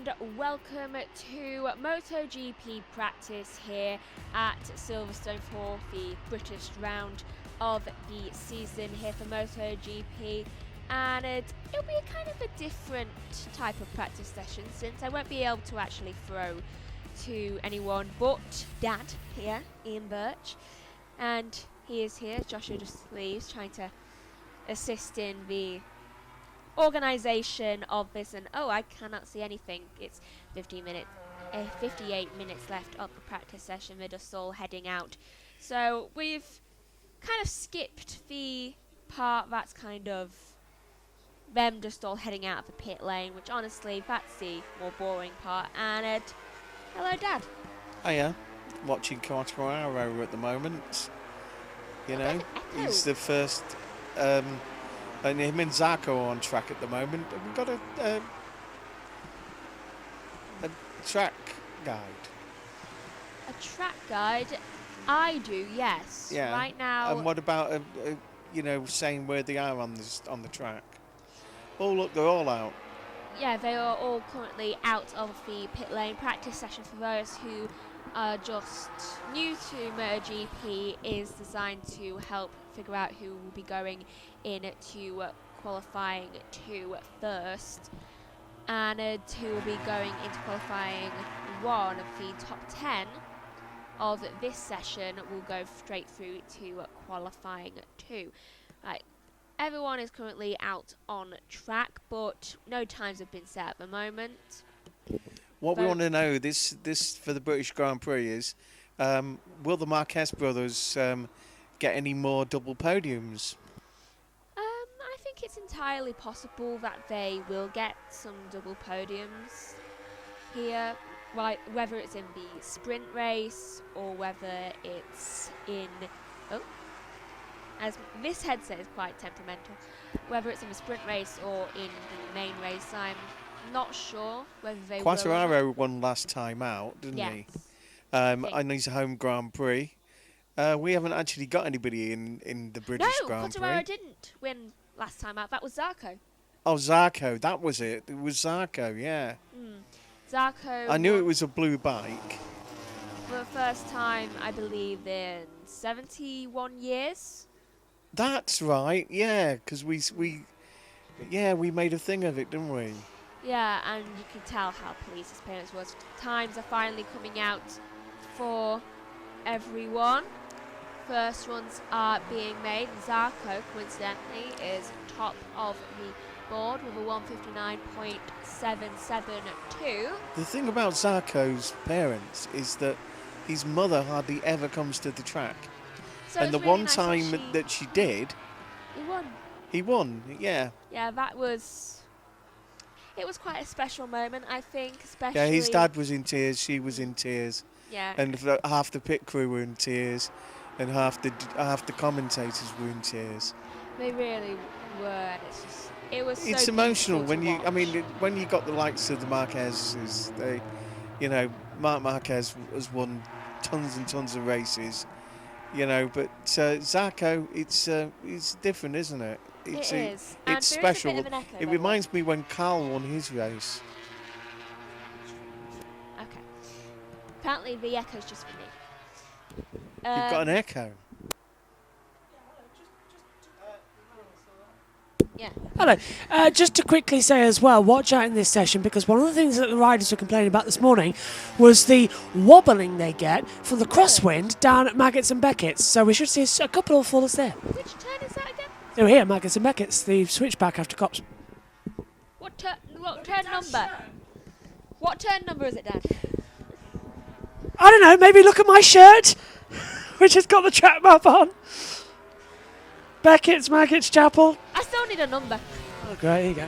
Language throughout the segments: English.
and welcome to MotoGP practice here at Silverstone for the British round of the season here for MotoGP, and it'll be a kind of a different type of practice session since I won't be able to actually throw to anyone but Dad here, Ian Birch, and he is here, Joshua just leaves, trying to assist in the organisation of this, and I cannot see anything. It's 58 minutes left of the practice session. We're just all heading out, so we've kind of skipped the part that's kind of them just all heading out of the pit lane, which honestly that's the more boring part. And hello Dad. Hiya, watching Quartararo at the moment. You know, he's the first and him and Zarco are on track at the moment. We've got a track guide. A track guide? I do, yes. Yeah. Right now. And what about you know, saying where they are on the track? Oh look, they're all out. Yeah, they are all currently out of the pit lane. Practice session for those who are just new to MotoGP is designed to help figure out who will be going into qualifying 2 first, and who will be going into qualifying 1. The top 10 of this session will go straight through to qualifying 2. Right. Everyone is currently out on track, but no times have been set at the moment. What we want to know, this for the British Grand Prix is, will the Marquez brothers get any more double podiums? I think it's entirely possible that they will get some double podiums here, right? Whether it's in the sprint race or whether it's in as this headset is quite temperamental, whether it's in the sprint race or in the main race, I'm not sure whether they will. Quartararo won last time out, didn't he? And he's a home Grand Prix. We haven't actually got anybody in the British Grand Prix. No, Quartararo didn't win last time out. That was Zarco. Oh, Zarco, that was it. It was Zarco, yeah. Zarco. I knew it was a blue bike. For the first time, I believe, in 71 years. That's right, yeah, because we made a thing of it, didn't we? Yeah, and you can tell how pleased his parents was. Times are finally coming out for everyone. First ones are being made. Zarco, coincidentally, is top of the board with a 159.772. The thing about Zarco's parents is that his mother hardly ever comes to the track. So and the really one nice time that she did, he won, yeah. Yeah, it was quite a special moment, I think, especially. Yeah, his dad was in tears, she was in tears. Yeah. And half the pit crew were in tears, and half the commentators were in tears. They really were. It was so it's emotional when you, watch. I mean, when you got the likes of the Marquez's, Marc Marquez has won tons and tons of races. You know, but Zarco, it's different, isn't it? It is. It's special. It reminds me when Carl won his race. Okay. Apparently the echo's just for me. You've got an echo. Yeah. Hello. Just to quickly say as well, watch out in this session, because one of the things that the riders were complaining about this morning was the wobbling they get from the crosswind down at Maggots and Beckett's. So we should see a couple of fall us there. Which turn is that again? Oh, here, Maggots and Beckett's, the switchback after Cops. What turn number? What turn number is it, Dad? I don't know, maybe look at my shirt, which has got the track map on. Beckett's, Maggots, Chapel. I still need a number. Oh, great, here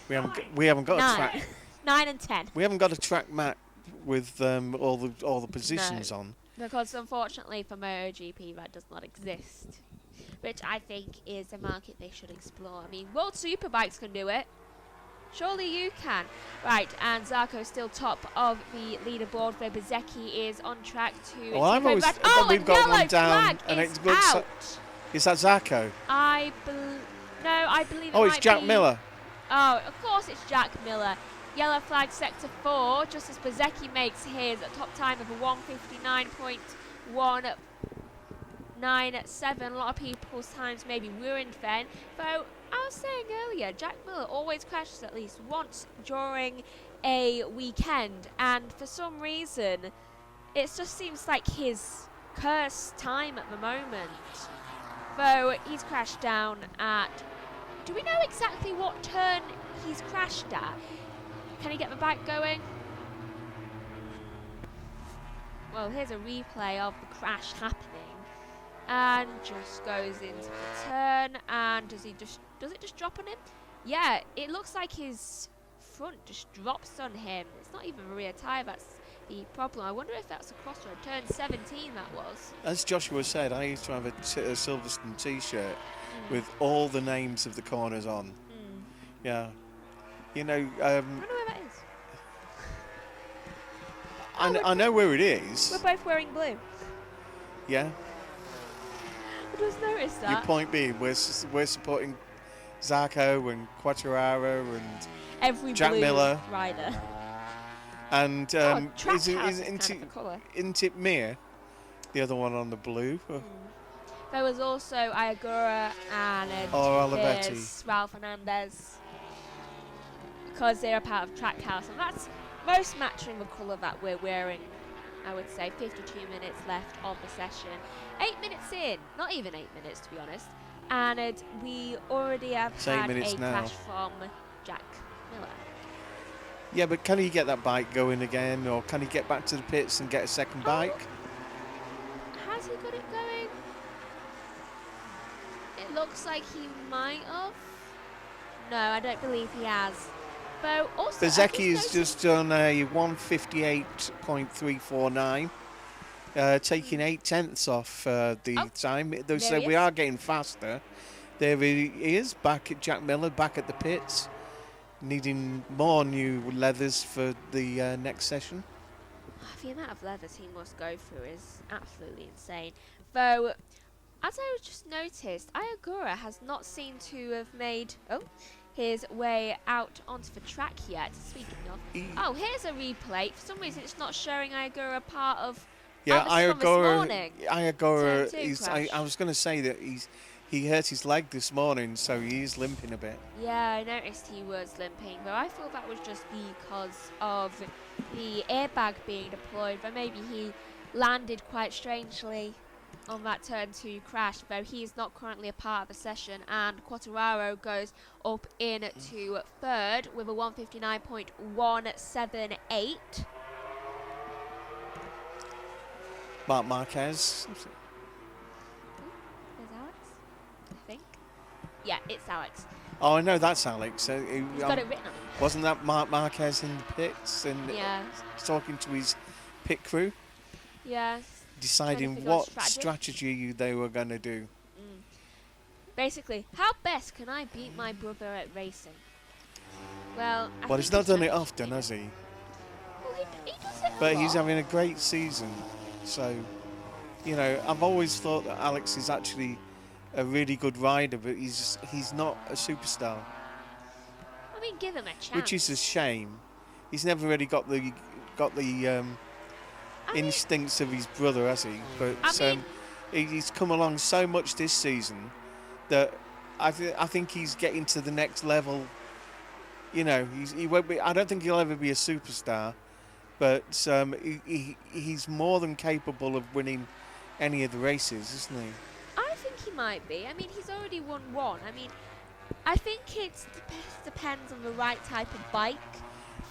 you go. We haven't got 9. a track. 9 and 10. We haven't got a track map with all the positions on. Because unfortunately for MotoGP that does not exist, which I think is a market they should explore. I mean, World Superbikes can do it. Surely you can. Right, and Zarco still top of the leaderboard, where Bezzecchi is on track to... Well, I've always... we've got one down, and it looks like... Is that Zarco? I believe it's Jack Miller. Oh, of course it's Jack Miller. yellow flag sector 4, just as bsky makes his top time of a 1:59.197. A lot of people's times may be ruined then. Though, I was saying earlier, Jack Miller always crashes at least once during a weekend, and for some reason, it just seems like his cursed time at the moment. Though, he's crashed down at... Do we know exactly what turn he's crashed at? Can he get the bike going? Well, here's a replay of the crash happening, and just goes into the turn. And does it just drop on him? Yeah, it looks like his front just drops on him. It's not even a rear tyre that's the problem. I wonder if that's a crossroad. Turn 17 that was. As Joshua said, I used to have a Silverstone T-shirt with all the names of the corners on. Yeah. You know, I don't know where that is. I know where it is. We're both wearing blue. Yeah. I just noticed that. Your point being, we're supporting Zarco and Quartararo and every Jack blue Miller rider. And isn't it Mir, the other one on the blue? There was also Ayagura and Olivetti. Ralph Hernandez, because they're a part of Trackhouse, and that's most matching the colour that we're wearing. I would say 52 minutes left of the session. 8 minutes in, not even 8 minutes to be honest, and we already have had a crash from Jack Miller. Yeah, but can he get that bike going again, or can he get back to the pits and get a second bike? Has he got it going? It looks like he might have. No, I don't believe he has. Though also, bsky is just on a 1:58.349, taking 8/10 off the time. So we are getting faster. There he is, back at Jack Miller, back at the pits, needing more new leathers for the next session. The amount of leathers he must go through is absolutely insane. Though, as I just noticed, Ayagura has not seemed to have made his way out onto the track yet. Speaking of, here's a replay. For some reason, it's not showing Ayagura part of. Yeah, Ayagura is. I was going to say that he hurt his leg this morning, so he is limping a bit. Yeah, I noticed he was limping, though I thought that was just because of the airbag being deployed, but maybe he landed quite strangely on that turn 2 crash, though he is not currently a part of the session, and Quartararo goes up into third with a 1:59.178. Marc Marquez. There's Alex, I think. Yeah, it's Alex. Oh, I know that's Alex. He's got it written on him. Wasn't that Marc Marquez in the pits and talking to his pit crew? Yeah. Deciding what strategy they were going to do. Basically, how best can I beat my brother at racing? Well, he's not done it often, has he? Well, he does it but he's having a great season. So, you know, I've always thought that Alex is actually a really good rider, but he's not a superstar. I mean, give him a chance. Which is a shame. He's never really got the instincts of his brother, has he? But he's come along so much this season that I think he's getting to the next level. You know, he won't be. I don't think he'll ever be a superstar, but he's more than capable of winning any of the races, isn't he? I think he might be. I mean, he's already won one. I mean, I think it depends on the right type of bike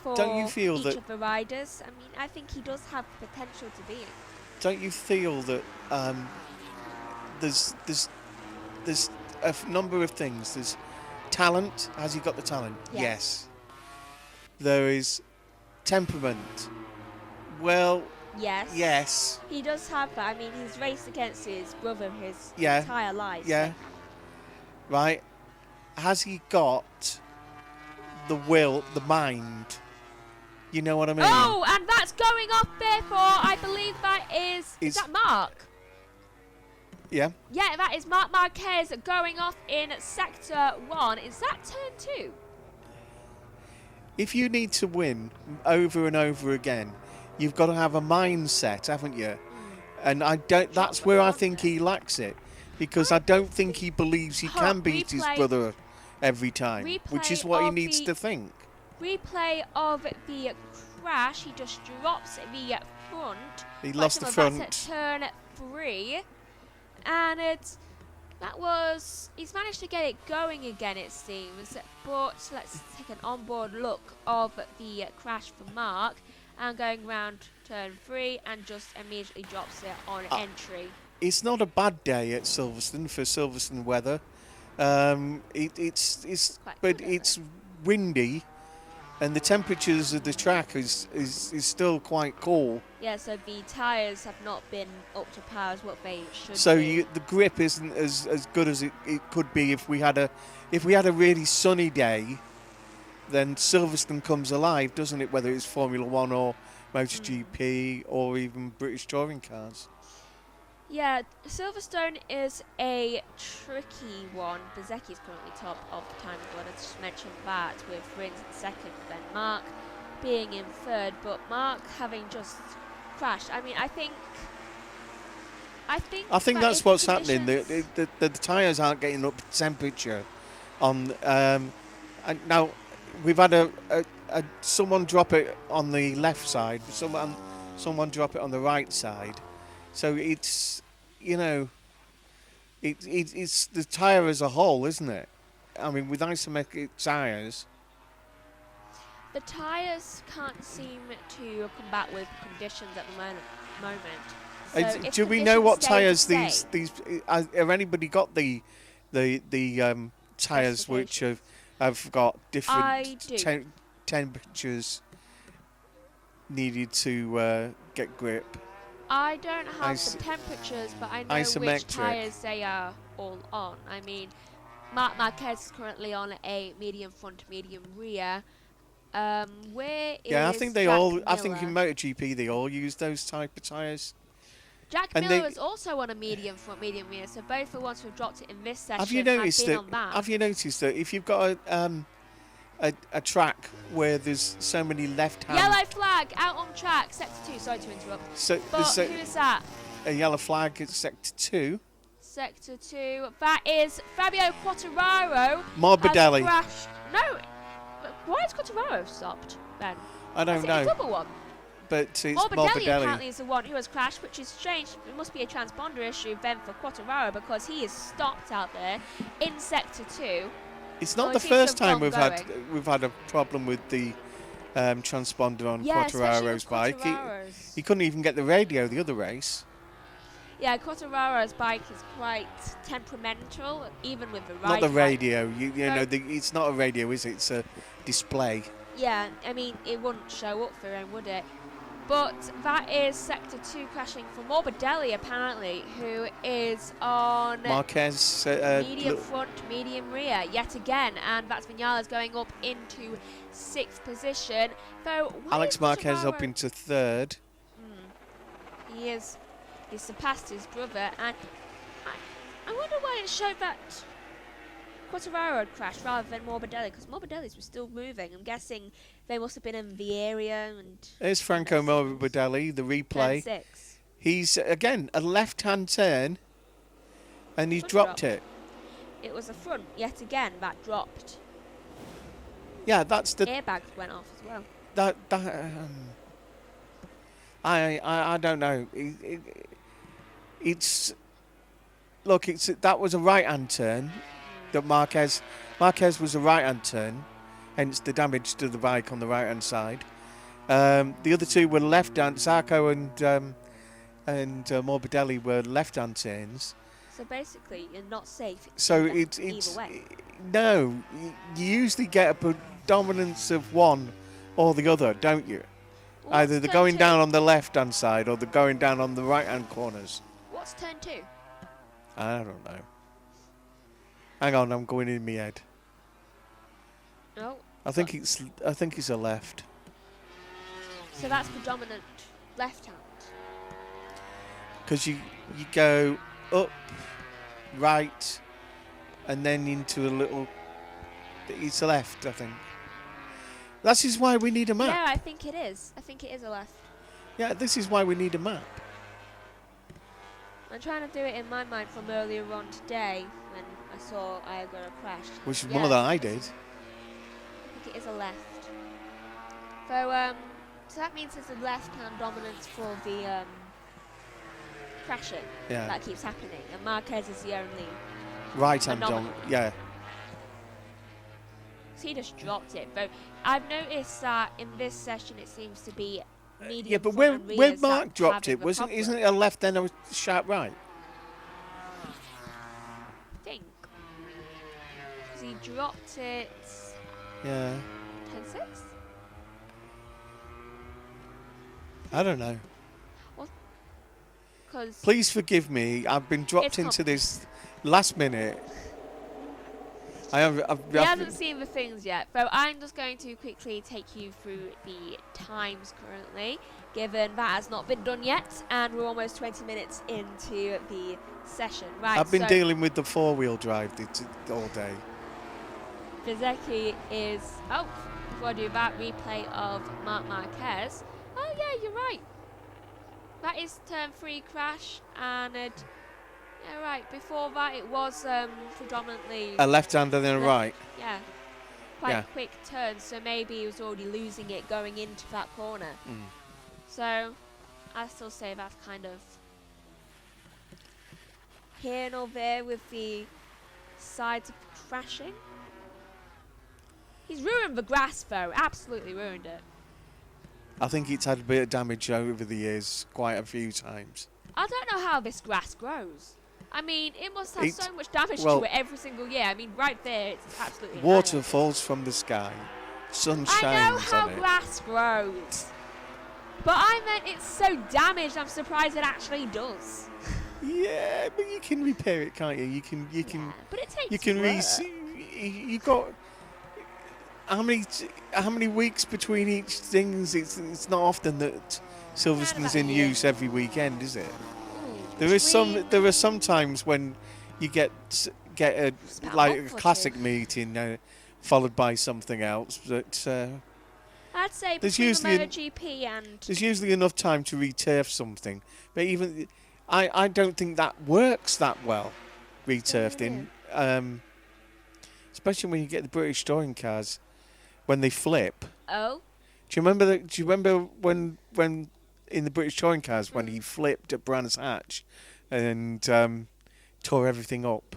for each of the riders. I mean, I think he does have the potential to be it. Don't you feel that there's a number of things? There's talent. Has he got the talent? Yes. There is temperament. Well, yes. He does have that. I mean, he's raced against his brother his entire life. Yeah. So. Right. Has he got the will, the mind? You know what I mean? Oh, and that's going off there for, I believe that is that Mark? Yeah. Yeah, that is Marc Marquez going off in sector 1. Is that turn 2? if you need to win over and over again, you've got to have a mindset, haven't you? And I don't. That's where I think he lacks it, because I don't think he believes he can beat his brother every time, which is what he needs to think. Replay of the crash. He just drops the front. He lost the front. That's at turn 3, and he's managed to get it going again, it seems. But let's take an onboard look of the crash for Mark, and going round turn 3 and just immediately drops it on entry. It's not a bad day at Silverstone for Silverstone weather. It's windy, and the temperatures of the track is still quite cool. Yeah, so the tyres have not been up to par as what they should so be. The grip isn't as good as it could be if we had a really sunny day. Then Silverstone comes alive, doesn't it? Whether it's Formula 1 or MotoGP or even British touring cars. Yeah, Silverstone is a tricky one. Bezzecchi is currently top of the time squad. I just mentioned that, with Rins in second, then Mark being in third. But Mark having just crashed. I mean, I think that's what's happening. The tyres aren't getting up to temperature. Now we've had someone drop it on the left side. Someone drop it on the right side. So it's, it's the tyre as a whole, isn't it? I mean, with isometric tyres. The tyres can't seem to combat with conditions at the moment. So do we know what tyres these? Have anybody got the tyres which have got different temperatures needed to get grip? I don't have the temperatures, but I know which tyres they are all on. I mean, Marc Marquez is currently on a medium front, medium rear. Where is I think Jack Miller? I think in MotoGP they all use those type of tyres. Jack Miller is also on a medium front, medium rear, so both the ones who've dropped it in this session have you noticed been on that. Have you noticed that if you've got a track where there's so many left-hand... Yellow flag, out on track, sector 2, sorry to interrupt. Who is that? A yellow flag at sector 2. Sector 2, that is Fabio Quartararo. Morbidelli. No, why is Quartararo stopped then? I don't know. It's a double one. But it's Morbidelli apparently is the one who has crashed, which is strange. It must be a transponder issue then for Quartararo, because he is stopped out there in sector 2. It's not the first time we've had a problem with the transponder on Quartararo's bike. He couldn't even get the radio the other race. Yeah, Quartararo's bike is quite temperamental, even with the right. Not the radio. It's not a radio, is it? It's a display. Yeah, I mean, it wouldn't show up for him, would it? But that is sector 2 crashing for Morbidelli, apparently, who is on Marquez medium front, medium rear yet again, and that's Vinales going up into 6th position. Though Alex Marquez up into 3rd. He's surpassed his brother, and I wonder why it showed that Quartararo had crashed rather than Morbidelli, because Morbidelli's were still moving. I'm guessing they must have been in the area. And there's Franco Morbidelli, the replay. 6. He's, again, a left-hand turn, and he's dropped it. It was the front, yet again, that dropped. Yeah, that's the... Airbags went off as well. I don't know. That was a right-hand turn. That Marquez was a right-hand turn, hence the damage to the bike on the right-hand side. The other two were left-hand. Zarco and Morbidelli were left-hand turns. So basically, you're not safe. So it's either way. No, you usually get a predominance of one or the other, don't you? Either they're going down on the left-hand side or they're going down on the right-hand corners. What's turn 2? I don't know. Hang on, I'm going in my head. No. I think it's a left. So that's predominant left hand. Because you go up, right, and then into a little. It's a left, I think. That is why we need a map. Yeah, I think it is. I think it is a left. Yeah, this is why we need a map. I'm trying to do it in my mind from earlier on today when I saw Iagora crash. Which is one that I did. I think it is a left. So that means it's a left-hand dominance for the crashing that keeps happening, and Marquez is the only right-hand dominant. Yeah. So he just dropped it, but I've noticed that in this session it seems to be medium. Yeah, but where Mark dropped it, isn't it a left then a sharp right? I think. Because he dropped it. Yeah. 10-6? I don't know. Well, please forgive me. I've been dropped into this last minute. We haven't seen the things yet, but I'm just going to quickly take you through the times currently, given that has not been done yet, and we're almost 20 minutes into the session. Right. I've been dealing with the four-wheel drive all day. Bsky is... Oh, before I do that, replay of Marc Marquez. Oh, yeah, you're right. That is turn 3 crash, and... yeah, right. Before that, it was predominantly... a left-hander and then a right. Yeah. Quite quick turn, so maybe he was already losing it going into that corner. So, I still say that's kind of... here and over there with the sides crashing. He's ruined the grass, though. Absolutely ruined it. I think it's had a bit of damage over the years, quite a few times. I don't know how this grass grows. I mean, it must have so much damage to it every single year. I mean, right there, it's absolutely... water falls from the sky. Sun shines on it. I know how grass grows. But I meant it's so damaged, I'm surprised it actually does. Yeah, but you can repair it, can't you? You can. Yeah, but it takes you can work. You got... How many weeks between each things? It's not often that Silverstone's in use every weekend, is it? There are some times when you get a classic meeting followed by something else, but I'd say there's between usually MotoGP and there's usually enough time to returf something. But even I don't think that works that well, returfing, especially when you get the British touring cars when they flip. Oh. Do you remember when in the British touring cars when he flipped at Brands Hatch and tore everything up?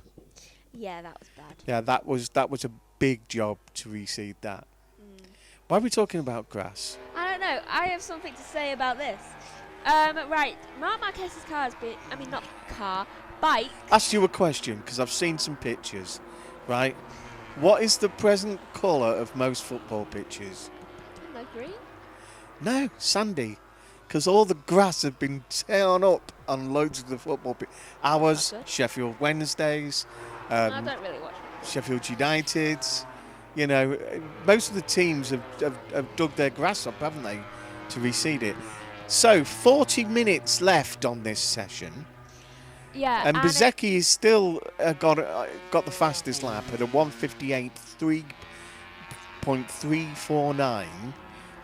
Yeah, that was bad. Yeah, that was a big job to reseed that. Why are we talking about grass? I don't know. I have something to say about this. Right, Marc Marquez's car has been... I mean, not car, bike. Ask you a question, because I've seen some pictures, right? What is the present colour of most football pitches? No, green? No, sandy. Because all the grass had been torn up on loads of the football pitches. Ours, Sheffield Wednesdays. I don't really watch it. Sheffield United. You know, most of the teams have dug their grass up, haven't they, to reseed it. So, 40 minutes left on this session. Yeah, and Bsky is still got the fastest lap at a 1:58.349.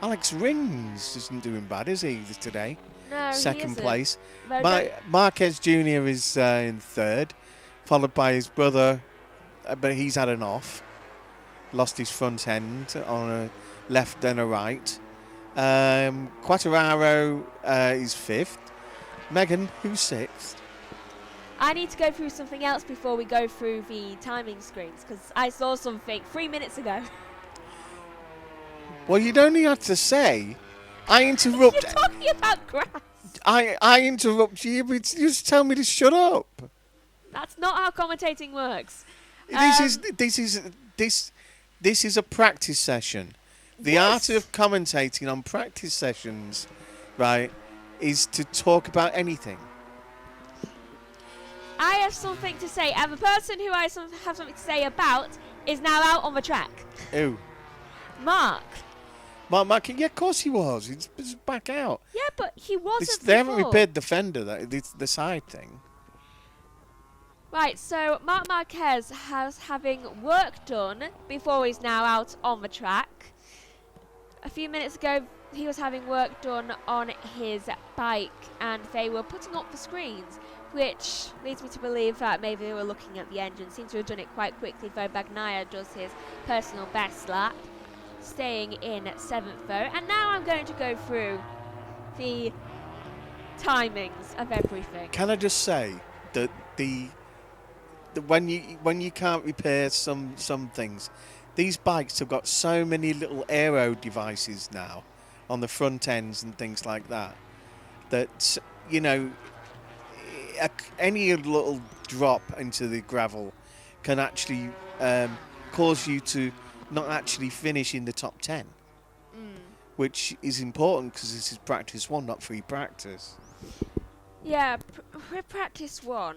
Alex Rins isn't doing bad, is he, today? No, second place. No, Marquez Jr. is in third, followed by his brother, but he's had an off. Lost his front end on a left and a right. Quattararo is fifth. Megan, who's sixth? I need to go through something else before we go through the timing screens, because I saw something 3 minutes ago. Well, you'd only have to say, I interrupt. You're talking about grass. I interrupt you, but you just tell me to shut up. That's not how commentating works. This is a practice session. The art of commentating on practice sessions, right, is to talk about anything. I have something to say, and the person who I have something to say about is now out on the track. Who? Mark. Mark, yeah, of course he was. He's back out. Yeah, but he wasn't They haven't repaired the fender, the side thing. Right, so Marc Marquez has having work done before he's now out on the track. few minutes ago, he was having work done on his bike, and they were putting up the screens, which leads me to believe that maybe they were looking at the engine. Seems to have done it quite quickly, though Bagnaia does his personal best lap, staying in 7th though. And now I'm going to go through the timings of everything. Can I just say that when you can't repair some things, these bikes have got so many little aero devices now on the front ends and things like that, that, you know, any little drop into the gravel can actually cause you to not actually finish in the top 10, which is important because this is practice 1, not free practice. Yeah, with practice 1,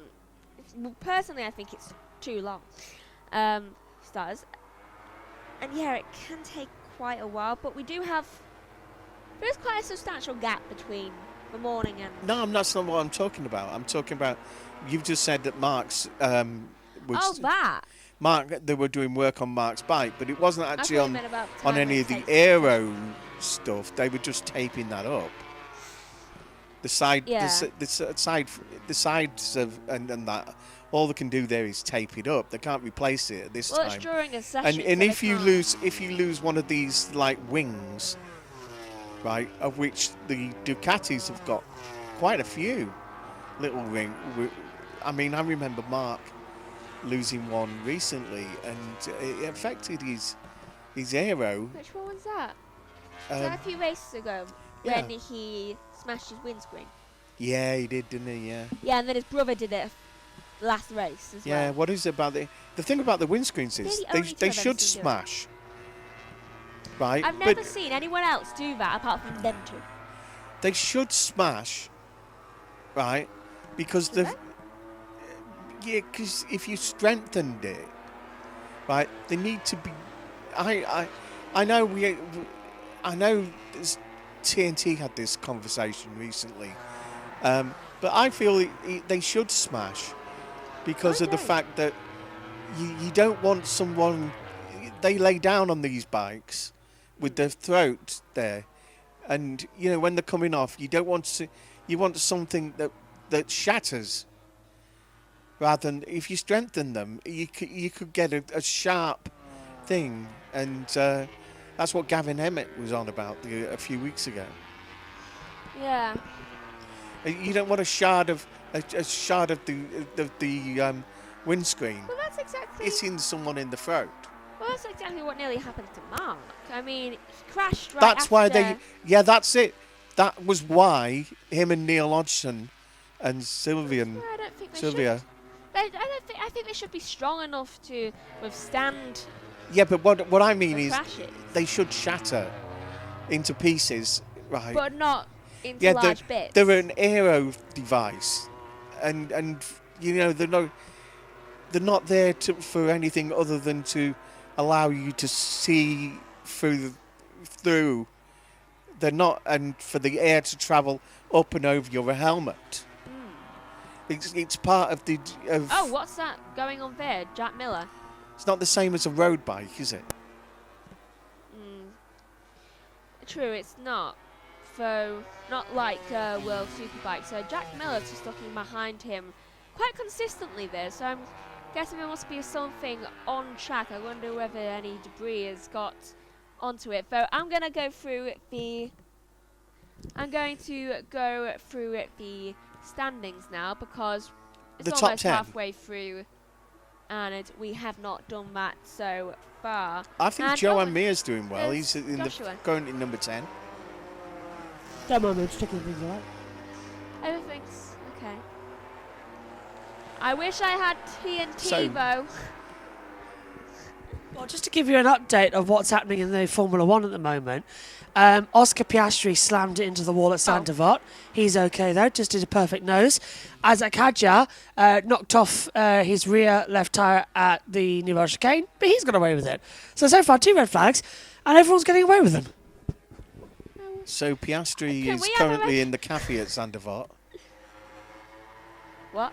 personally I think it's too long, starters, and yeah, it can take quite a while, but there's quite a substantial gap between the morning and... No, that's not what I'm talking about. I'm talking about, you've just said that Mark's was... they were doing work on Mark's bike, but it wasn't actually on any of the aero stuff. They were just taping that up. The sides of and that, all they can do there is tape it up. They can't replace it at this time. Well, it's during a session. And if you lose one of these like wings, right, of which the Ducatis have got quite a few little ring. I mean, I remember Mark losing one recently, and it affected his aero. Which one was that? Was that a few races ago when he smashed his windscreen? Yeah, he did, didn't he? Yeah. Yeah, and then his brother did it last race as well. Yeah, what is it about the thing about the windscreens is they should smash. Right? I've never seen anyone else do that apart from them two. They should smash, right? Because because if you strengthened it, right, they need to be. I know TNT had this conversation recently, but I feel they should smash because of the fact that you don't want someone. They lay down on these bikes with their throat there, and you know when they're coming off, you don't want to. You want something that shatters. Rather than if you strengthen them, you could get a sharp thing, and that's what Gavin Emmett was on about a few weeks ago. Yeah. You don't want a shard of the windscreen. Well, that's exactly. Hitting someone in the throat. Well, that's exactly what nearly happened to Mark. I mean, he crashed right That's after. why they. Yeah, that's it. That was why him and Neil Hodgson and Sylvia. I don't think they should. I think they should be strong enough to withstand. Yeah, but what I mean is crashes. They should shatter into pieces, right? But not into large bits. They're an aero device, and you know they're not there for anything other than to allow you to see through. They're not, and for the air to travel up and over your helmet. It's part of the. Oh, what's that going on there, Jack Miller? It's not the same as a road bike, is it? True, it's not. So, not like World Superbike. So Jack Miller's just looking behind him quite consistently there. So I'm guessing there must be something on track. I wonder whether any debris has got onto it. Though I'm going to go through the standings now because it's the almost top 10. halfway through and we have not done that so far. I think Joan Mere's doing well. He's currently number 10. Come on, man, just taking things alright. Everything's okay. I wish I had TNT though. Well, just to give you an update of what's happening in the Formula 1 at the moment, Oscar Piastri slammed it into the wall at Sandoval. He's okay though, just did a perfect nose. Isaac Hadjar knocked off his rear left tyre at the New chicane, but he's got away with it. So far 2 red flags, and everyone's getting away with them. So Piastri is currently in the cafe at Sandoval. What?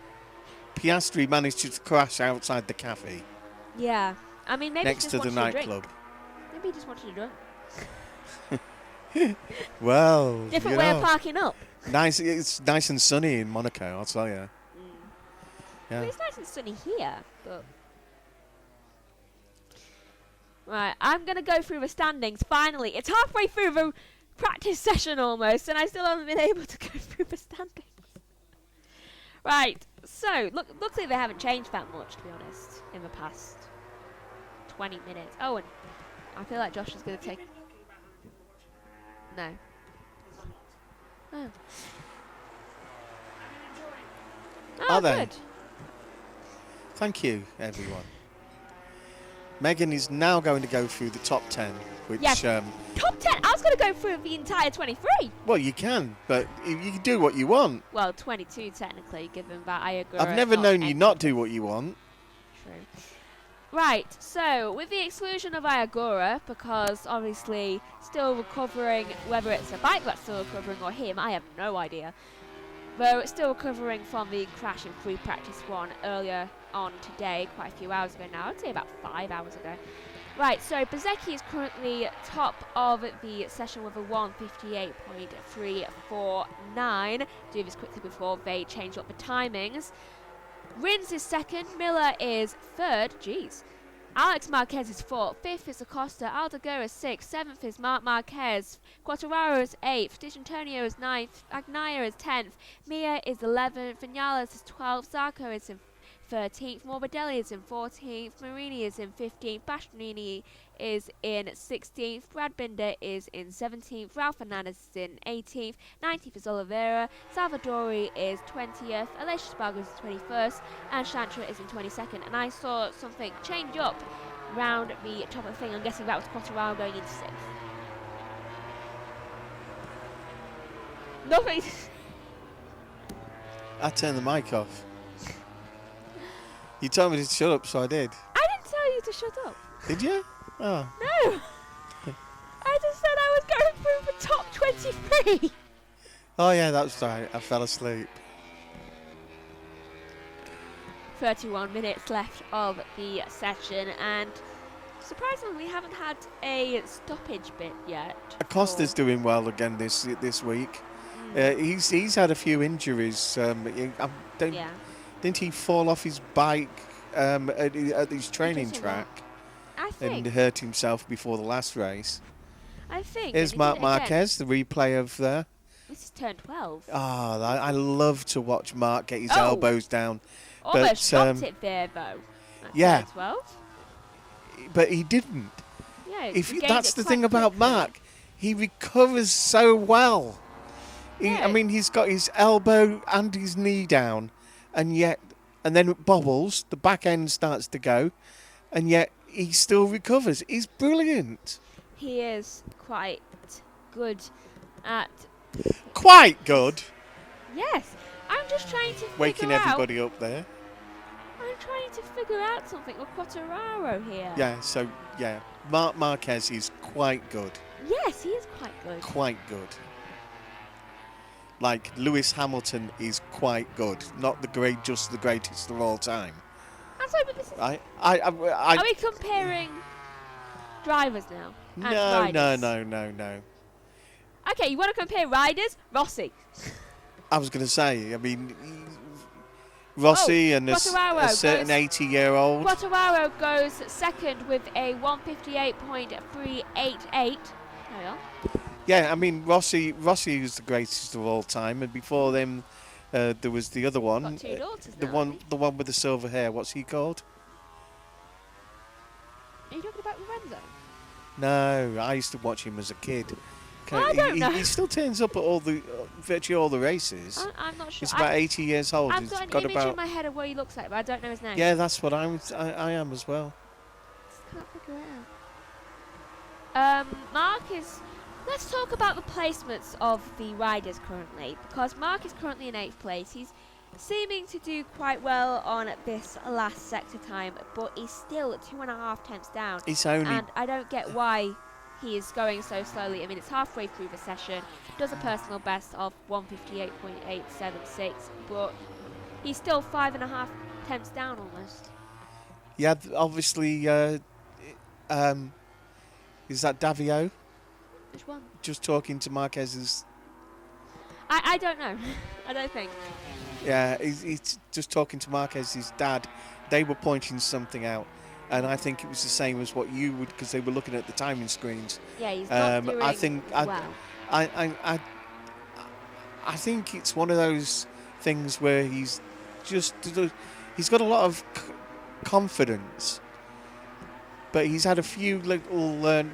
Piastri managed to crash outside the cafe. Yeah. I mean, maybe next to the nightclub. Maybe he just wanted to drink. Well, Different you way know, of parking up. nice. It's nice and sunny in Monaco, I'll tell you. Yeah. Well, it's nice and sunny here, but... Right, I'm going to go through the standings. Finally, it's halfway through the practice session almost, and I still haven't been able to go through the standings. Right, so, looks like they haven't changed that much, to be honest, in the past 20 minutes. Oh, and I feel like Josh is going to take... No. Oh. Are they? Good. Thank you, everyone. Megan is now going to go through the top 10, which... Yes. Top 10? I was going to go through the entire 23. Well, you can, but you can do what you want. Well, 22 technically, given that I agree. I've never known you not do what you want. True. Right, so with the exclusion of Iagura, because obviously still recovering, whether it's a bike that's still recovering or him, I have no idea. Though it's still recovering from the crash in free practice 1 earlier on today, quite a few hours ago now, I'd say about 5 hours ago. Right, so Bezzecchi is currently top of the session with a 1:58.349. Do this quickly before they change up the timings. Rins is second, Miller is third, jeez. Alex Marquez is fourth, fifth is Acosta, Aldeguer is sixth, seventh is Marc Marquez, Quartararo is eighth, Di Antonio is ninth, Agnaia is 10th, Mia is 11th, Vinales is 12th, Zarco is in 13th, Morbidelli is in 14th, Marini is in 15th, Bastianini is in 16th, Brad Binder is in 17th, Ralph Fernandez is in 18th, 19th is Oliveira, Salvadori is 20th, Aleix Spargo is 21st, and Chantra is in 22nd. And I saw something change up round the top of the thing. I'm guessing that was Quartararo going into 6th. Nothing. I turned the mic off. You told me to shut up, so I did. I didn't tell you to shut up. Did you? Oh. No. I just said I was going through the top 23. Oh, yeah, that's right. I fell asleep. 31 minutes left of the session, and surprisingly, we haven't had a stoppage bit yet. Acosta's doing well again this week. He's had a few injuries. Didn't he fall off his bike at his training track and hurt himself before the last race? I think. Here's Marc Marquez, the replay of there. This is turn 12. Oh, I love to watch Mark get his elbows down. Almost stopped it there, though. Yeah. Turn 12. But he didn't. Yeah, That's the thing about Mark. He recovers so well. Yeah. I mean, he's got his elbow and his knee down, and then it bobbles, the back end starts to go, and yet he still recovers. He's brilliant. He is quite good at... Quite good? Yes. I'm just trying to Waking everybody up there. I'm trying to figure out something with Quartararo here. Yeah, Marc Marquez is quite good. Yes, he is quite good. Quite good. Like Lewis Hamilton is quite good, not just the greatest of all time. I'm sorry, but this is... Are we comparing drivers now? No. Okay, you want to compare riders? Rossi. I was going to say, I mean, Rossi and a certain 80-year-old. Quartararo goes second with a 1:58.388. Yeah, I mean, Rossi is the greatest of all time, and before them, there was the other one. Got two daughters the now, one with the silver hair. What's he called? Are you talking about Lorenzo? No, I used to watch him as a kid. I don't know. He still turns up at virtually all the races. I'm not sure. He's about 80 years old. I've got an image in my head of what he looks like, but I don't know his name. Yeah, that's what I am as well. Just can't figure it out. Mark is... Let's talk about the placements of the riders currently, because Mark is currently in 8th place. He's seeming to do quite well on this last sector time, but he's still 2.5 tenths down. And I don't get why he is going so slowly. I mean, it's halfway through the session. Does a personal best of 1:58.876, but he's still 5.5 tenths down almost. Yeah, obviously, is that Davio? Which one? Just talking to Marquez's. I don't know. I don't think. Yeah, he's just talking to Marquez's dad. They were pointing something out, and I think it was the same as what you would, because they were looking at the timing screens. Yeah, he's not doing I think well. I think it's one of those things where he's got a lot of confidence, but he's had a few little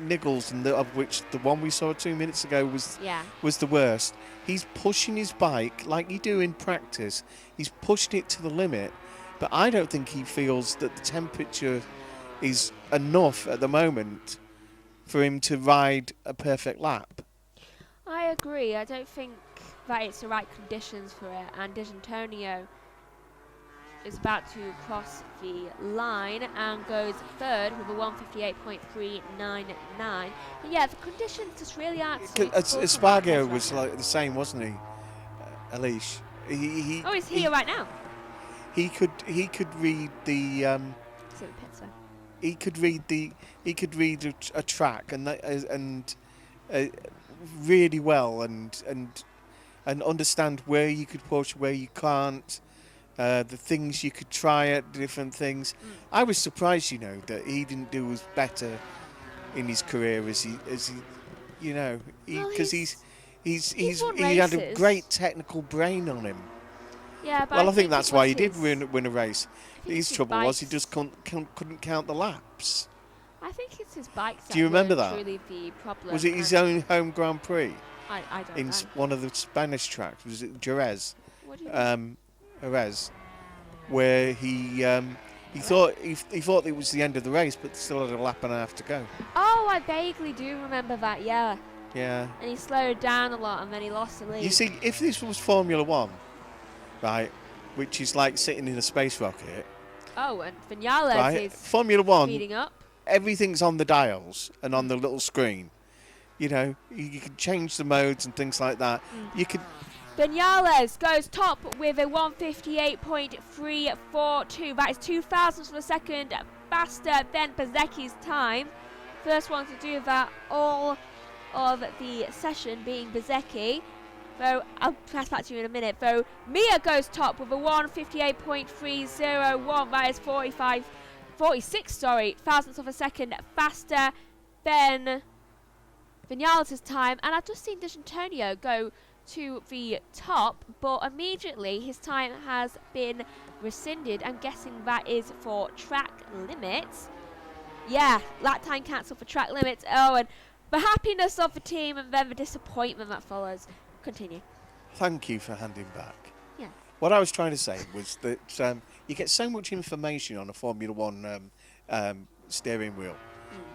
niggles, and of which the one we saw 2 minutes ago was the worst. He's pushing his bike like you do in practice. He's pushing it to the limit, but I don't think he feels that the temperature is enough at the moment for him to ride a perfect lap. I agree. I don't think that it's the right conditions for it. And D'Antonio is about to cross the line and goes third with a 158.399. And yeah, the conditions just really aren't suitable. Espargaro was like the same, wasn't he, Alish? He's here right now. He could read the. He could read a track and really well and understand where you could push, where you can't. The things you could try at different things. I was surprised, that he didn't do as better in his career as he because he had a great technical brain on him. Yeah, but I think that's why he did win a race. His trouble was he just couldn't count the laps. I think it's his bikes. Do you remember that? Really the problem. Was it his own home Grand Prix? I don't know. In one of the Spanish tracks, was it Jerez? What do you mean? Jerez, where he thought it was the end of the race, but still had a lap and a half to go. Oh, I vaguely do remember that. Yeah. Yeah. And he slowed down a lot, and then he lost the lead. You see, if this was Formula One, right, which is like sitting in a space rocket. Oh, and Vinales is Formula One, speeding up. Everything's on the dials and on the little screen. You can change the modes and things like that. You could. Vinales goes top with a 158.342. That is 2 thousandths of a second faster than Bezzecchi's time. First one to do that all of the session being Bezzecchi. Though I'll pass back to you in a minute. Though Mia goes top with a 158.301. That is 46 thousandths of a second faster than Vinales' time. And I've just seen D'Antonio go to the top, but immediately his time has been rescinded. I'm guessing that is for track limits. Yeah, lap time cancelled for track limits. Oh, and the happiness of the team and then the disappointment that follows. Continue. Thank you for handing back. Yeah. What I was trying to say was that you get so much information on a Formula One steering wheel,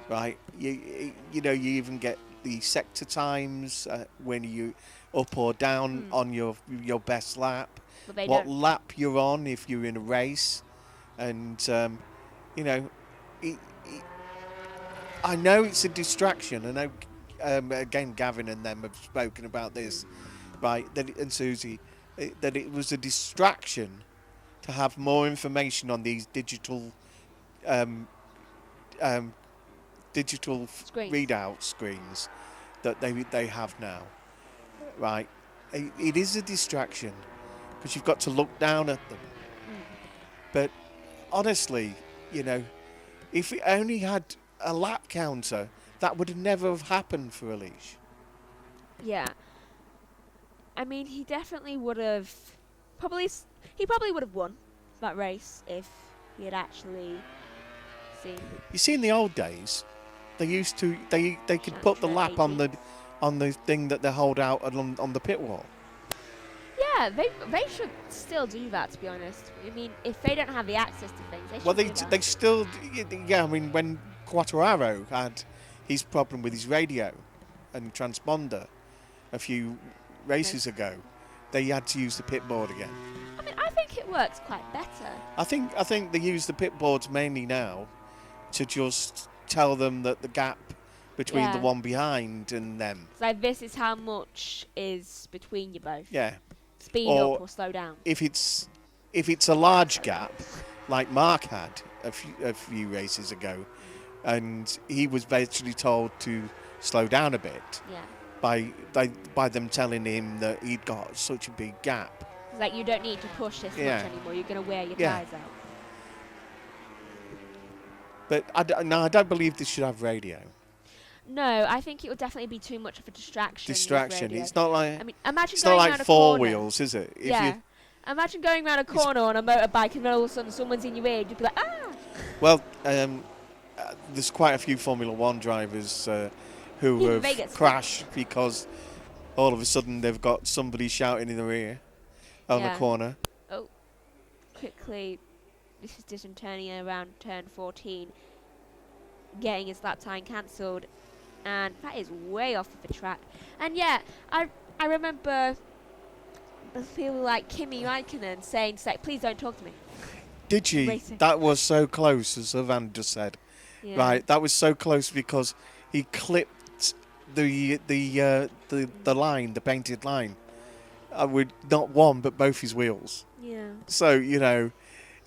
right? You even get the sector times when you up or down on your best lap, what lap you're on if you're in a race, and I know it's a distraction. I know again Gavin and them have spoken about this, right? And Susie, that it was a distraction to have more information on these digital readout screens that they have now. Right, it is a distraction because you've got to look down at them. But honestly, if it only had a lap counter, that would never have happened for Alish. Yeah, I mean, he definitely would have he probably would have won that race if he had actually seen. You see, in the old days, they used to they could put the lap on the thing that they hold out on the pit wall. Yeah, they should still do that, to be honest. I mean, if they don't have the access to things, they should do that. They still, yeah, I mean, when Quartararo had his problem with his radio and transponder a few races ago, they had to use the pit board again. I mean, I think it works quite better. I think they use the pit boards mainly now to just tell them that the gap between the one behind and them. So this is how much is between you both. Yeah. Speed up or slow down. If it's a large gap, like Mark had a few races ago, and he was basically told to slow down a bit Yeah. by them telling him that he'd got such a big gap. It's like you don't need to push this much anymore. You're going to wear your tyres out. But I don't believe this should have radio. No, I think it would definitely be too much of a distraction. It's not like imagine it's going not around like a four corner. wheels, is it? Imagine going around a corner on a motorbike and then all of a sudden someone's in your ear and you'd be like, ah! Well, there's quite a few Formula One drivers who have crashed because all of a sudden they've got somebody shouting in their ear on the corner. Oh, quickly, this is Dylan turning around turn 14, getting his lap time cancelled, and that is way off of the track. And yeah, I remember people like Kimi Räikkönen saying, please don't talk to me. Did she? Racing. That That was so close, as Evan just said. Yeah. Right, that was so close because he clipped the line, the painted line, with not one but both his wheels. Yeah. So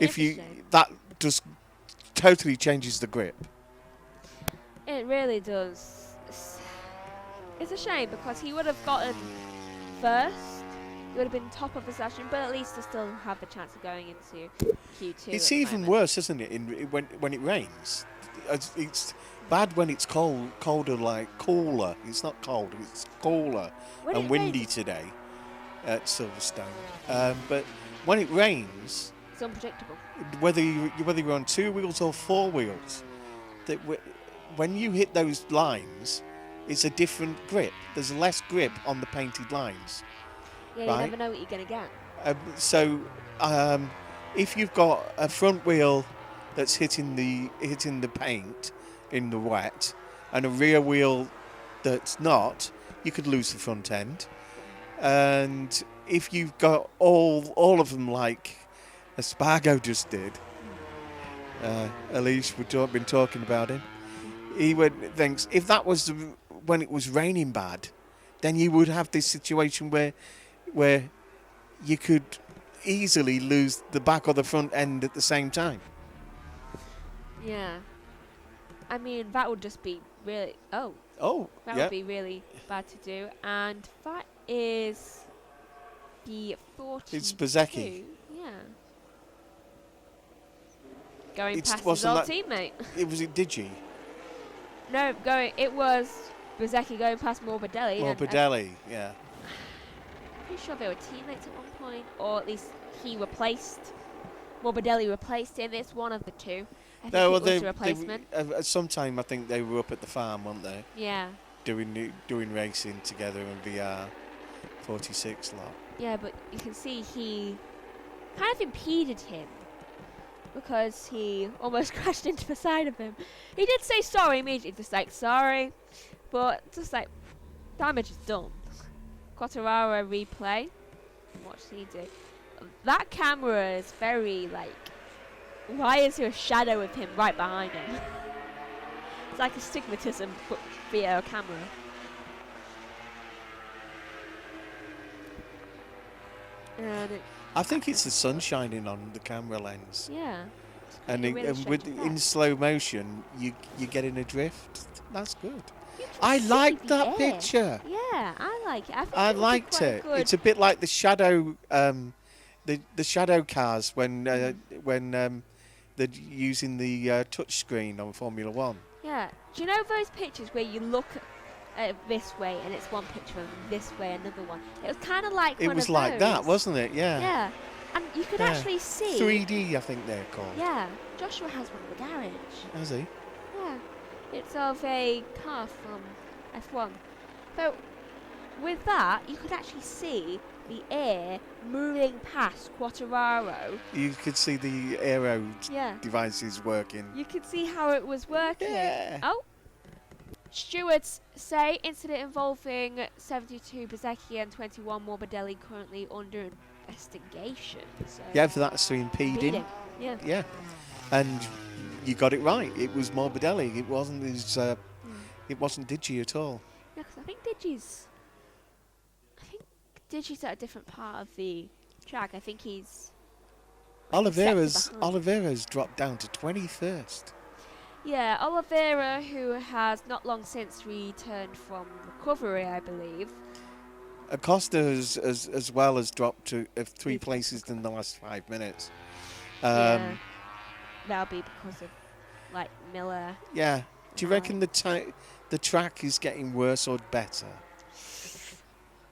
that just totally changes the grip. It really does. It's a shame because he would have gotten first. He would have been top of the session, but at least to still have the chance of going into Q2. It's even worse, isn't it? When it rains, it's bad when it's colder, like cooler. It's not cold, it's cooler and windy today at Silverstone. But when it rains, it's unpredictable. Whether you're on two wheels or four wheels, when you hit those lines, it's a different grip. There's less grip on the painted lines. Yeah, you never know what you're going to get. So if you've got a front wheel that's hitting the paint in the wet and a rear wheel that's not, you could lose the front end. And if you've got all of them like Espargo just did, Elise, we've been talking about him, he thinks if that was when it was raining bad, then you would have this situation where you could easily lose the back or the front end at the same time. Yeah. I mean, that would just be really... that would be really bad to do. And that is the 42. It's Bsky. Yeah. Going past his old teammate. Was it Digi? No, it was Bsky going past Morbidelli. Morbidelli, yeah. Pretty sure they were teammates at one point, or at least Morbidelli replaced him. It's one of the two. I think it was a replacement. At some time, I think they were up at the farm, weren't they? Yeah. Doing racing together in VR 46 lot. Yeah, but you can see he kind of impeded him because he almost crashed into the side of him. He did say sorry immediately, just like sorry, but just like damage is done. Quartararo replay. What did he do? That camera is very like. Why is there a shadow of him right behind him? It's like astigmatism but via a camera. And I think it's the sun shining on the camera lens. Yeah. And in slow motion, you get in a drift. That's good. I like that picture. Yeah, I like it. I liked it. Good. It's a bit like the shadow, the shadow cars when they're using the touch screen on Formula One. Yeah. Do you know those pictures where you look at this way and it's one picture and this way another one? It was kind of like it was like that, wasn't it? Yeah. Yeah. And you could actually see 3D, I think they're called. Yeah. Joshua has one in the garage. Has he? Yeah. It's of a car from F1. So with that, you could actually see the air moving past Quartararo. You could see the aero devices working. You could see how it was working. Yeah. Oh. Stewards say incident involving 72 Bsky and 21 Morbidelli currently under investigation. So yeah, for that so impeding. Yeah. Yeah. And you got it right. It was Morbidelli. It wasn't his. It wasn't Digi at all. Yeah, because I think Digi's at a different part of the track. I think he's. Oliveira's dropped down to 21st. Yeah, Oliveira, who has not long since returned from recovery, I believe. Acosta as well has dropped to 3 places in the last 5 minutes. Yeah, that'll be because of like Miller. Yeah. Do you reckon the track is getting worse or better?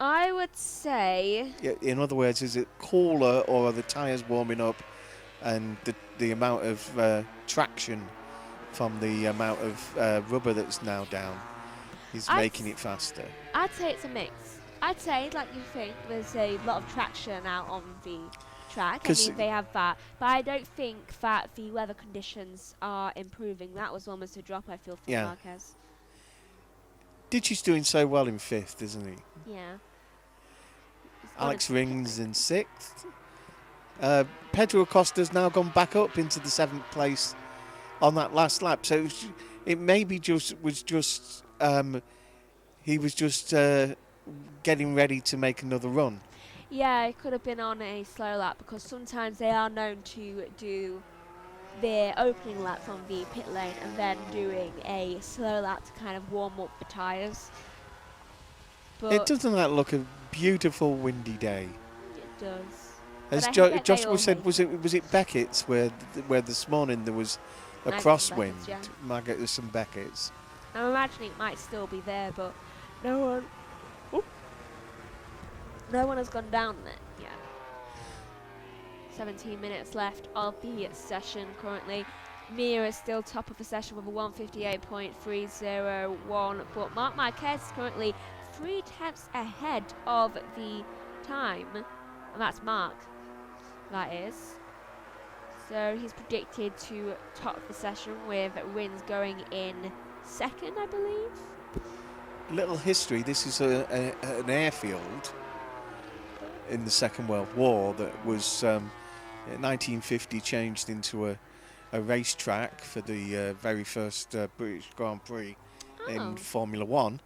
I would say. Yeah, in other words, is it cooler or are the tyres warming up, and the amount of traction from the amount of rubber that's now down is making it faster? I'd say it's a mix. I'd say, like you think, there's a lot of traction out on the track. I mean, they have that. But I don't think that the weather conditions are improving. That was almost a drop, I feel, for Marquez. Ditchy's doing so well in 5th, isn't he? Yeah. Alex Rings in 6th. Pedro Acosta's now gone back up into the 7th place on that last lap. So it maybe was just he was just getting ready to make another run. Yeah, it could have been on a slow lap because sometimes they are known to do their opening laps on the pit lane and then doing a slow lap to kind of warm up the tyres. It doesn't that look a beautiful windy day? It does. As Joshua said, was it Beckett's where this morning there was a crosswind? Yeah. Margaret, there's some Beckett's. I'm imagining it might still be there, but no one has gone down there yet. 17 minutes left of the session currently. Mir is still top of the session with a 1:58.301, but Marc Marquez is currently 3 tenths ahead of the time, and that's Marc, that is. So he's predicted to top the session with Rins going in 2nd, I believe. Little history, this is an airfield in the Second World War that was in 1950 changed into a racetrack for the very first British Grand Prix in Formula 1.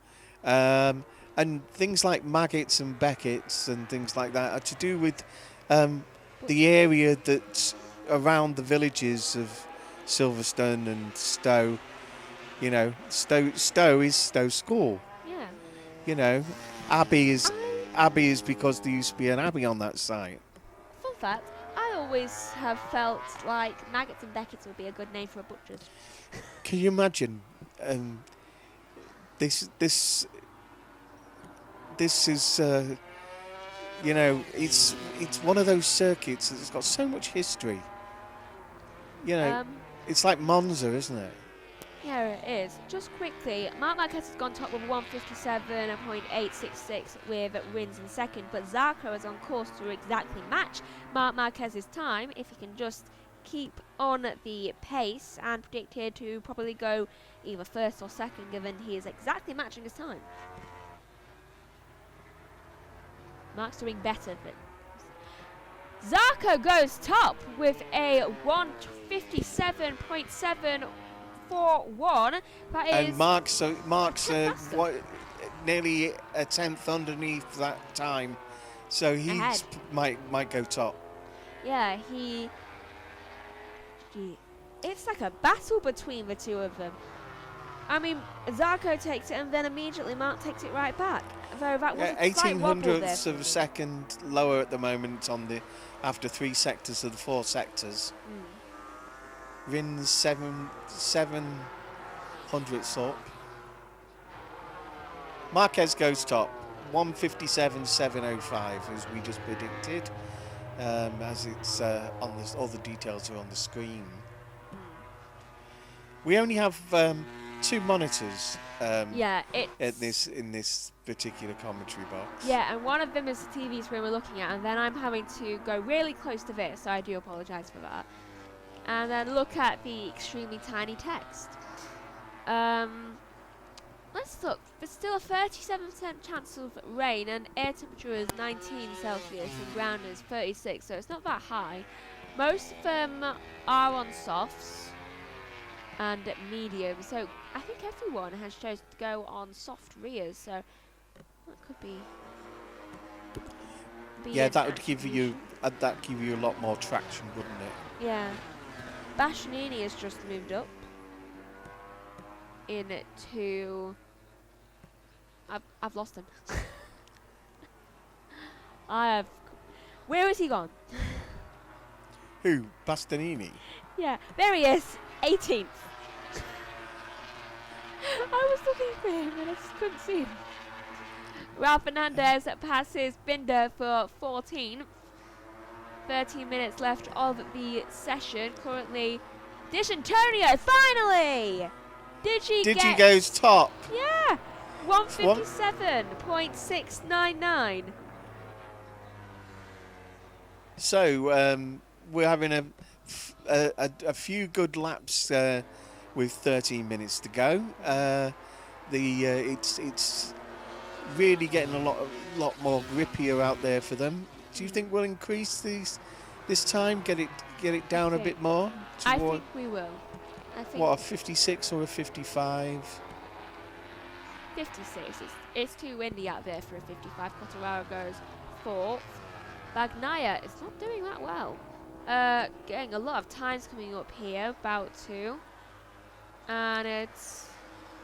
And things like Maggots and Beckett's and things like that are to do with the area that's around the villages of Silverstone and Stowe. You know, Stowe is Stowe School. Yeah. You know, Abbey is because there used to be an abbey on that site. Fun fact, I always have felt like Maggots and Beckett's would be a good name for a butcher's. Can you imagine? This is, you know, it's one of those circuits that's got so much history. You know, it's like Monza, isn't it? Yeah, it is. Just quickly, Marc Marquez has gone top with 1:57.866 with Rins in 2nd, but Zarco is on course to exactly match Marc Marquez's time if he can just keep on the pace, and predicted to probably go either 1st or 2nd, given he is exactly matching his time. Marc's doing better than Zarco goes top with a 1:57.741. That is. And Mark's nearly a 10th underneath that time, so he might go top. Yeah, it's like a battle between the two of them. I mean, Zarco takes it and then immediately Marc takes it right back. Though that was 1800ths of a second lower at the moment after 3 sectors of the 4 sectors. Rins 700ths up. Marquez goes top, 1:57.705 as we just predicted. As it's on this, all the details are on the screen. We only have 2 monitors in this particular commentary box. Yeah, and one of them is the TV screen we're looking at, and then I'm having to go really close to this, so I do apologise for that. And then look at the extremely tiny text. Let's look. There's still a 37% chance of rain, and air temperature is 19 Celsius and ground is 36, so it's not that high. Most of them are on softs and medium, so I think everyone has chosen to go on soft rears, so that could be yeah, that would give you a lot more traction, wouldn't it? Yeah. Bashanini has just moved up. into... I've lost him. Where has he gone? Who? Bastianini? Yeah, there he is, 18th. I was looking for him and I just couldn't see him. Ralph Fernandez passes Binder for 14th. 13 minutes left of the session. Currently, D'Antonio, finally! Digi goes top. Yeah, 157.699. So we're having a few good laps with 13 minutes to go. It's really getting a lot more grippier out there for them. Do you think we'll increase this time? Get it down a bit more? I think we will. What, a 56 or a 55? 56. It's too windy out there for a 55. Cotteraro goes 4th. Bagnaia is not doing that well. Getting a lot of times coming up here, about to. And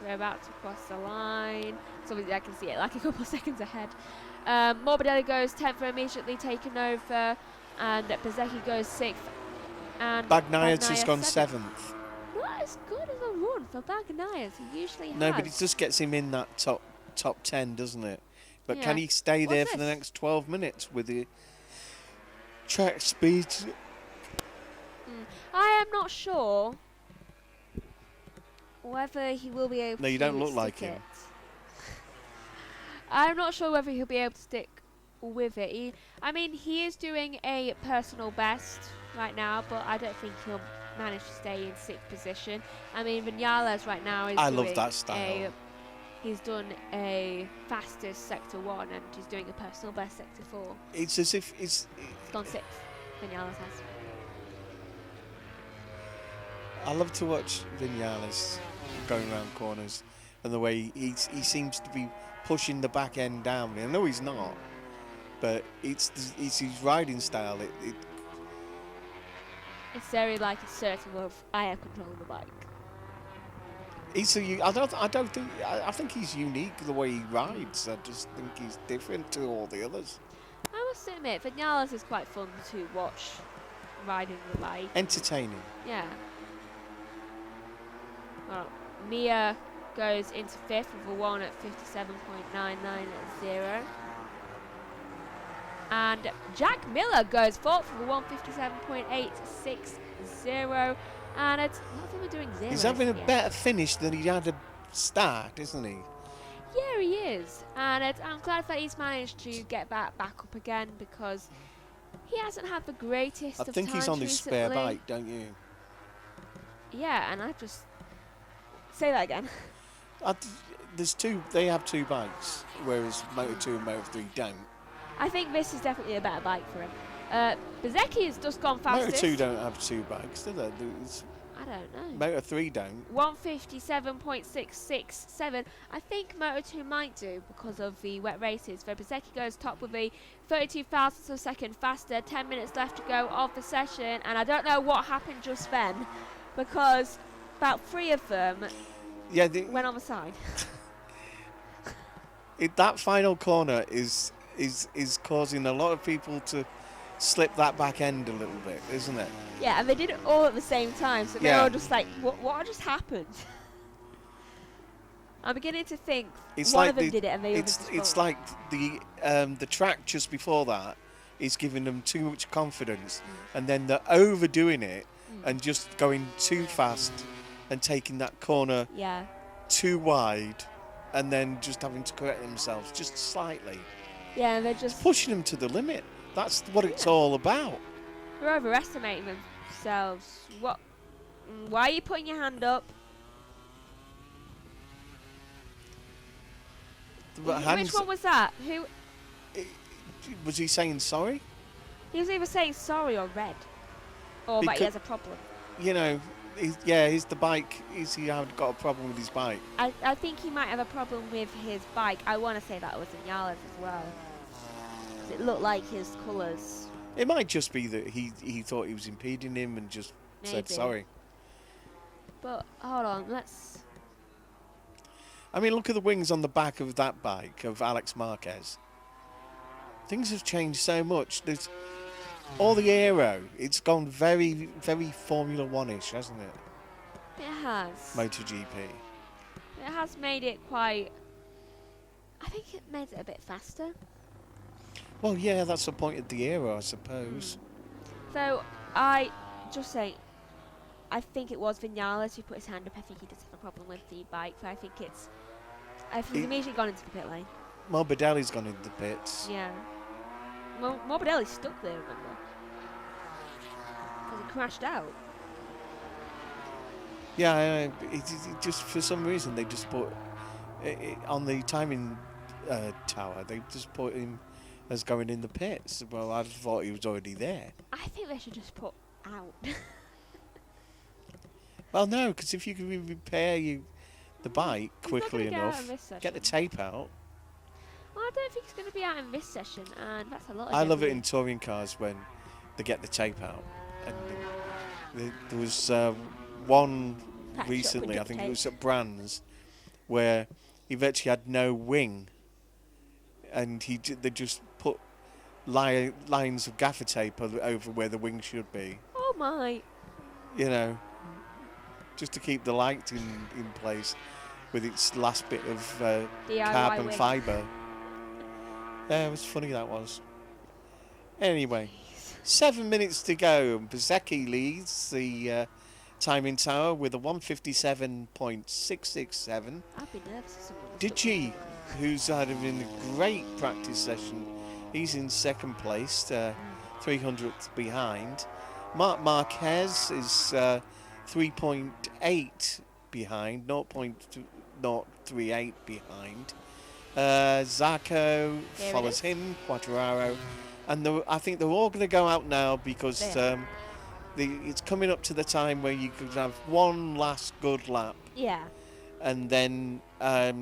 we're about to cross the line. So obviously I can see it like a couple of seconds ahead. Morbidelli goes 10th, immediately taken over. And Bezzecchi goes 6th. And Bagnaia's just gone 7th. Not as good as a run for Bagnaia as he usually has. No, but it just gets him in that top 10, doesn't it? But Yeah. can he stay there What's for the this? next 12 minutes with the track speed? I am not sure whether he will be able to No, you don't look stick like him. it. I'm not sure whether he'll be able to stick with it. He is doing a personal best right now, but I don't think he'll manage to stay in 6th position. Vinales right now is I doing love that style. He's done a fastest sector 1 and he's doing a personal best sector 4. It's as if He's gone 6th. Vinales has. I love to watch Vinales going around corners and the way he seems to be pushing the back end down. I know he's not, but it's his riding style. It's very like a certain way of I have control of the bike. I think he's unique the way he rides. I just think he's different to all the others. I must admit, Vinales is quite fun to watch riding the bike. Entertaining. Yeah. Well, Mia goes into 5th with a 1 at 57.990. And Jack Miller goes 4th with a 157.860. And I think we're doing 0. He's having a better finish than he had a start, isn't he? Yeah, he is. And I'm glad that he's managed to get back up again because he hasn't had the greatest of times. I think he's on his spare bike, don't you? Yeah, and I just... Say that again. They have 2 bikes, whereas Moto2 and Moto3 don't. I think this is definitely a better bike for him. Bezzecchi has just gone fastest. Moto2 don't have 2 bikes, do they? I don't know. Moto3 don't. 157.667. I think Moto2 might do because of the wet races. So Bezzecchi goes top with a 32 thousandths of a second faster. 10 minutes left to go of the session. And I don't know what happened just then because about 3 of them went on the side. That final corner is causing a lot of people to slip that back end a little bit, isn't it? Yeah, and they did it all at the same time, so they're all just like, what just happened? I'm beginning to think one of them did it and the others just It's like the track just before that is giving them too much confidence, and then they're overdoing it and just going too fast and taking that corner too wide, and then just having to correct themselves just slightly. Yeah, they're just pushing them to the limit. That's what it's all about. They're overestimating themselves. What? Why are you putting your hand up? Which one was that? Who? Was he saying sorry? He was either saying sorry or red, or that he has a problem. You know, he's the bike. He had got a problem with his bike. I think he might have a problem with his bike. I want to say that was Vinales as well. It looked like his colours. It might just be that he thought he was impeding him and just said sorry. But hold on, let's I mean, look at the wings on the back of that bike of Alex Marquez. Things have changed so much. There's all the aero. It's gone very, very Formula One-ish, hasn't it? It has. MotoGP. It has made it quite... I think it made it a bit faster. Well, yeah, that's the point of the aero, I suppose. So, I just say, I think it was Vinales who put his hand up. I think he does have a problem with the bike. So I think he's immediately gone into the pit lane. Morbidelli's gone into the pits. Yeah. Morbidelli's stuck there, remember? Because he crashed out. Yeah, it just for some reason they just put on the timing tower. They just put him as going in the pits. Well, I just thought he was already there. I think they should just put out. Well, no, because if you can repair the bike quickly He's not gonna enough, get the tape out. Well, I don't think it's going to be out in this session, and that's a lot of I love it debris. in touring cars when they get the tape out. And there was one Patch up recently, with I duct think tape. it was at Brands, where he virtually had no wing, and they just put lines of gaffer tape over where the wing should be. Oh my. You know, just to keep the light in place with its last bit of DIY carbon wing. fibre. Yeah, it was funny, that was. Anyway, 7 minutes to go. Bsky leads the timing tower with a 157.667. I'd be nervous if someone was Digi, who's had a great practice session, he's in second place, 300th behind. Marc Marquez is 3.8 behind, 0.038 behind. Zarco follows him, Quattararo, and I think they're all going to go out now because it's coming up to the time where you could have one last good lap. Yeah. And then I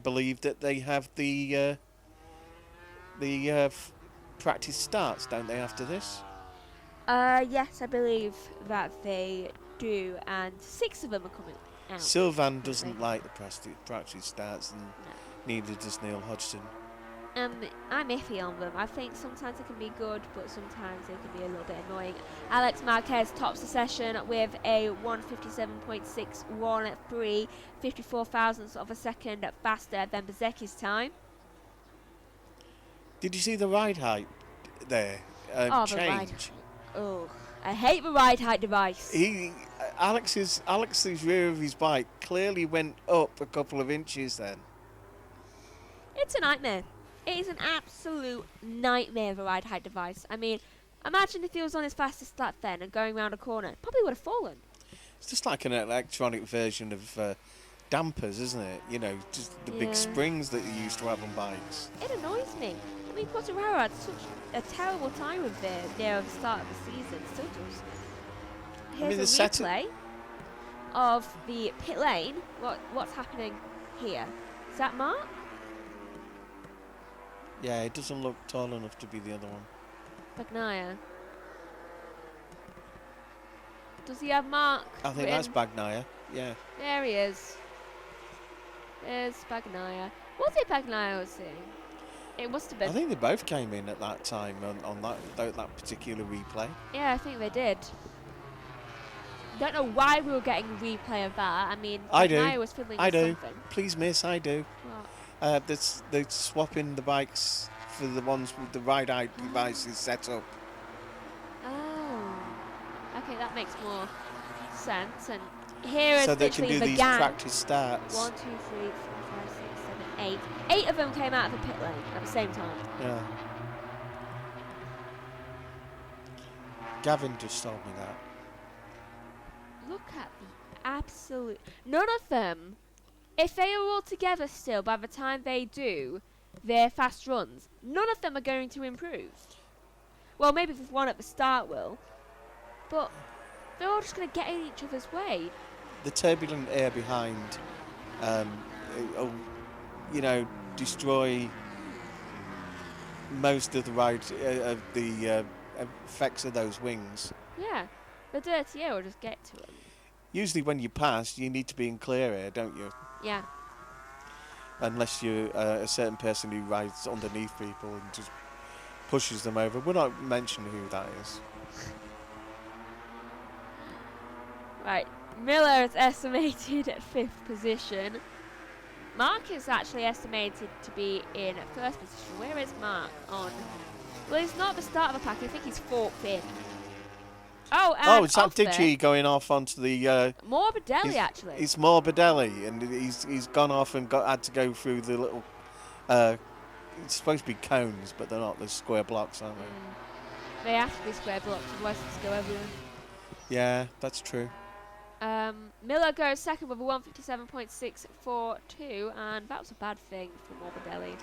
believe that they have the practice starts, don't they, after this? Yes, I believe that they do, and 6 of them are coming out. Sylvain doesn't like the practice starts, and neither does Neil Hodgson. I'm iffy on them. I think sometimes they can be good, but sometimes they can be a little bit annoying. Alex Marquez tops the session with a 157.613, 54 thousandths of a second faster than Bsky's time. Did you see the ride height there? The ride. Change. Oh, I hate the ride height device. Alex's rear of his bike clearly went up a couple of inches then. It's a nightmare. It is an absolute nightmare of a ride height device. I mean, imagine if he was on his fastest lap then and going around a corner. Probably would have fallen. It's just like an electronic version of dampers, isn't it? You know, just the big springs that you used to have on bikes. It annoys me. I mean, Quattararo had such a terrible time with it near the start of the season. Still does. Here's a replay of the pit lane. What's happening here? Is that Mark? Yeah, it doesn't look tall enough to be the other one. Bagnaia. Does he have Mark? I think that's Bagnaia, yeah. There he is. There's Bagnaia. Was it Bagnaia I was seeing? It must have been. I think they both came in at that time on that particular replay. Yeah, I think they did. Don't know why we were getting a replay of that. I mean, Bagnaia was fiddling with something. Please, miss, I do. What? They're swapping the bikes for the ones with the ride height devices set up. Oh. Okay, that makes more sense. And here is so they can literally do the these gang. practice starts. 1, 2, 3, 4, 5, 6, 7, 8. 8 of them came out of the pit lane at the same time. Yeah. Gavin just told me that. Look at the absolute... None of them, if they are all together still by the time they do their fast runs, none of them are going to improve. Well, maybe if one at the start will, but they're all just going to get in each other's way. The turbulent air behind, it'll, destroy most of the ride of the effects of those wings. Yeah, the dirty air will just get to them. Usually when you pass, you need to be in clear air, don't you? Yeah. unless you're a certain person who rides underneath people and just pushes them over. We're not mentioning who that is. Right, Miller is estimated at 5th position. Mark is actually estimated to be in 1st position. Where is Mark on? Well, he's not at the start of the pack. I think he's 4th in. Oh, and it's that Digi going off onto the... Morbidelli, actually. It's Morbidelli, and he's gone off and had to go through the little... it's supposed to be cones, but they're not. They're square blocks, aren't they? They have to be square blocks, otherwise it's go everywhere. Yeah, that's true. Miller goes second with a 157.642, and that was a bad thing for Morbidelli,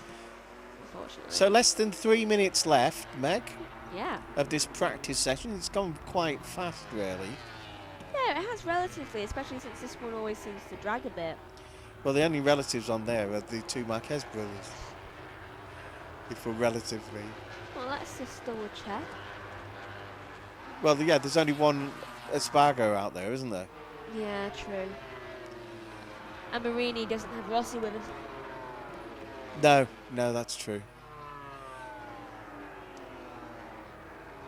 unfortunately. So less than 3 minutes left, Meg, yeah, of this practice session. It's gone quite fast, really. Yeah, it has relatively, especially since this one always seems to drag a bit. Well, the only relatives on there are the 2 Marquez brothers. If we're relatively... Well, let's just double check. Well, yeah, there's only one Espargo out there, isn't there? Yeah, true. And Marini doesn't have Rossi with him. No, that's true.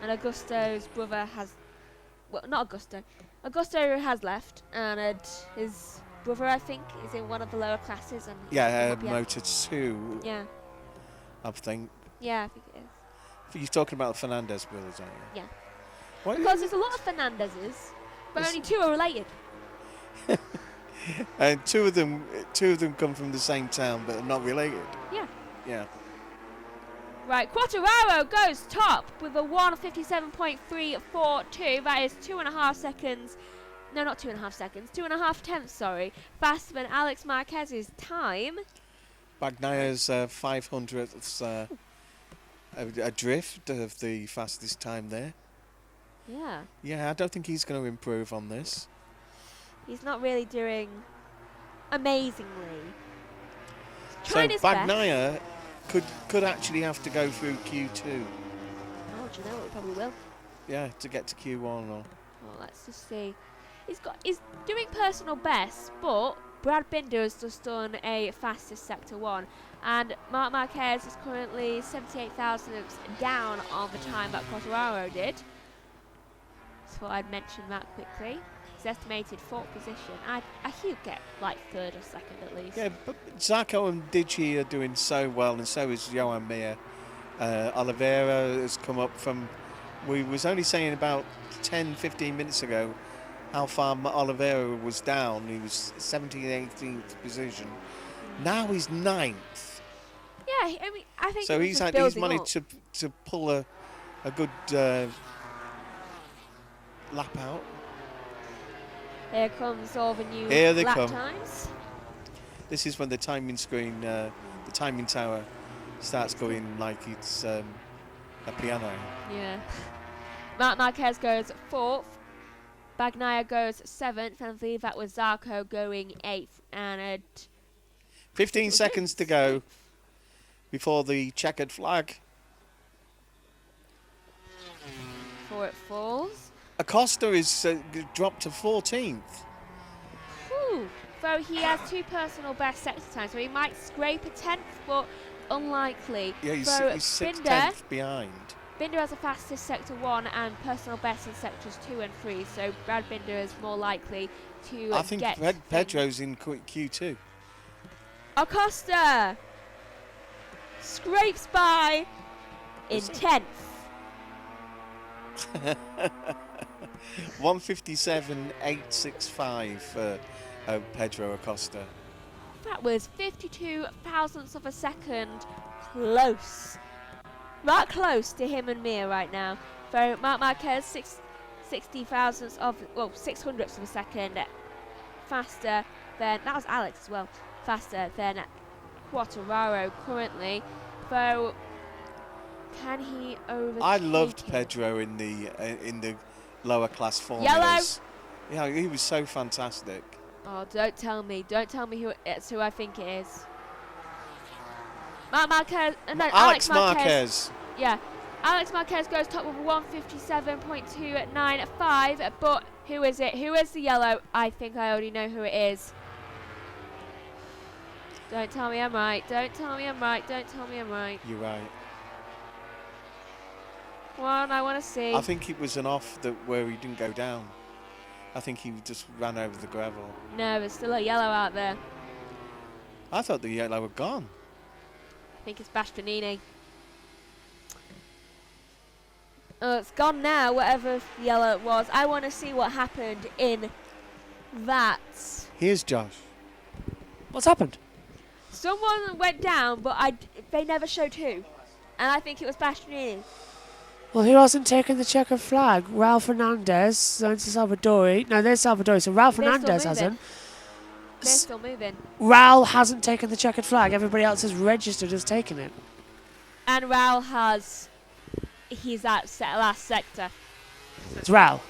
And Augusto's brother has... Well, not Augusto. Augusto has left, and his brother, I think, is in one of the lower classes. And Yeah, Motor 2, yeah. I think. Yeah, I think it is. You're talking about the Fernandez brothers, aren't you? Yeah. Why Because there's a lot of Fernandezes, but only 2 are related. And two of them come from the same town, but are not related. Yeah. Yeah. Right, Quartararo goes top with a 1:57.342. That is 2.5 seconds. No, not 2.5 seconds. 2.5 tenths, sorry. Faster than Alex Marquez's time. Bagnaya's 500ths adrift of the fastest time there. Yeah. Yeah, I don't think he's going to improve on this. He's not really doing amazingly. So Trying his best. Bagnaya could actually have to go through Q2. Oh, do you know what? He probably will. Yeah, to get to Q1 or... Well, let's just see. He's doing personal best, but Brad Binder has just done a fastest Sector 1. And Marc Marquez is currently 78 thousandths down on the time that Quartararo did. So I'd mention that quickly. He's estimated 4th position. He'll get like 3rd or 2nd at least. Yeah, but Zarco and Digi are doing so well, and so is Johan Mir. Oliveira has come up from... We was only saying about 10-15 minutes ago how far Oliveira was down. He was 17th, 18th position. Now he's 9th. Yeah, I mean, I think so he's managed to pull a good lap out. Here comes all the new lap times. This is when the timing screen, the timing tower, starts going like it's a piano. Yeah. Marc Marquez goes 4th. Bagnaia goes 7th, and I believe that was Zarco going 8th. And 15 seconds to go before the checkered flag. Before it falls. Acosta is dropped to 14th. Whew. Though he has 2 personal best sector times, so he might scrape a 10th, but unlikely. Yeah, he's 6 tenths behind. Binder has the fastest Sector 1 and personal best in Sectors 2 and 3, so Brad Binder is more likely to I think Pedro's in Q2. Acosta scrapes by in 10th. 1:57.865 for Pedro Acosta. That was 52 thousandths of a second close. Right close to him and Mir right now. So Marc Marquez 60 thousandths of, well, 600ths of a second faster than, that was Alex as well, faster than Quartararo currently. So can he overtake I loved him? Pedro in the lower class formulas. Yellow. Yeah, he was so fantastic. Oh, don't tell me who it's who I think it is. Marquez, no, Alex Marquez. Yeah, Alex Marquez goes top with a 1:57.295. But who is it? Who is the yellow? I think I already know who it is. Don't tell me I'm right. Don't tell me I'm right. Don't tell me I'm right. You're right. Come on, I want to see. I think it was an off where he didn't go down. I think he just ran over the gravel. No, there's still a yellow out there. I thought the yellow were gone. I think it's Bastianini. Oh, it's gone now, whatever yellow it was. I want to see what happened in that. Here's Josh. What's happened? Someone went down, but they never showed who. And I think it was Bastianini. Well, who hasn't taken the checkered flag? Raul Fernandez, going to Salvadori. No, there's Salvadori, so Raul Fernandez hasn't. They're still moving. Raul hasn't taken the checkered flag. Everybody else has registered as taking it. And Raul has... He's at last sector. It's Raul.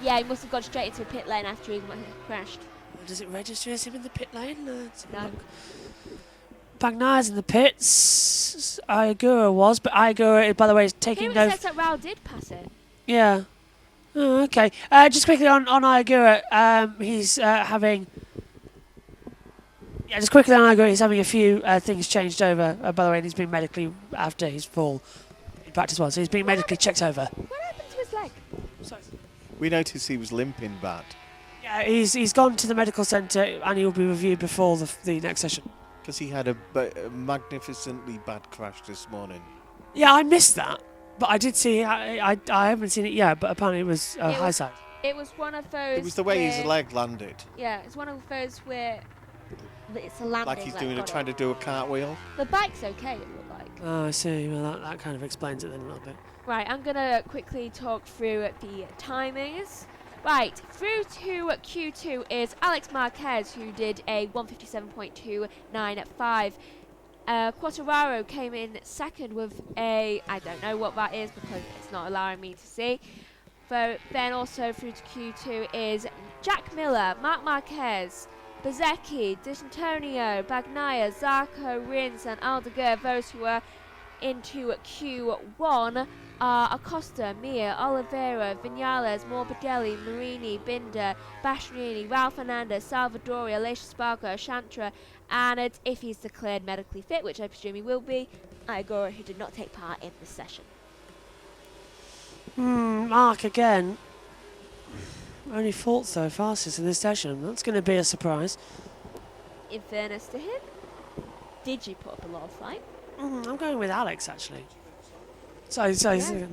Yeah, he must have gone straight into a pit lane after he crashed. Does it register as him in the pit lane? No. Bagnaya's in the pits. Iagura was, but Iagura, by the way, is taking Here no... it says that Raul did pass it. Yeah. Oh, okay. Just quickly on Iagura, he's having... Yeah, just quickly on Iagura, he's having a few things changed over, by the way, and he's been medically, after his fall, in practice one, so he's been medically checked over. What happened to his leg? Sorry. We noticed he was limping bad. Yeah, he's gone to the medical centre, and he'll be reviewed before the next session. Because he had a magnificently bad crash this morning. Yeah, I missed that, but I did see. I haven't seen it yet, but apparently it was high side. It was one of those. It was the way his leg landed. Yeah, it's one of those where it's a landing. Like he's trying to do a cartwheel. The bike's okay, it looked like. Oh, I see. Well, that kind of explains it then a little bit. Right, I'm gonna quickly talk through the timings. Right, through to Q2 is Alex Marquez, who did a 157.295. Quartararo came in second with a, I don't know what that is because it's not allowing me to see. So then also through to Q2 is Jack Miller, Marc Marquez, Bezzecchi, D'Antonio, Bagnaia, Zarco, Rins and Aldeguer. Those who are into Q1 are Acosta, Mir, Oliveira, Vinales, Morbidelli, Marini, Binder, Bastianini, Raul Fernandez, Salvadori, Aleix Spargo, Shantra, and if he's declared medically fit, which I presume he will be, Iagura, who did not take part in this session. Mark again. Only fourth so fastest in this session. That's going to be a surprise. In fairness to him, did you put up a lot of fight? I'm going with Alex actually. So Yeah.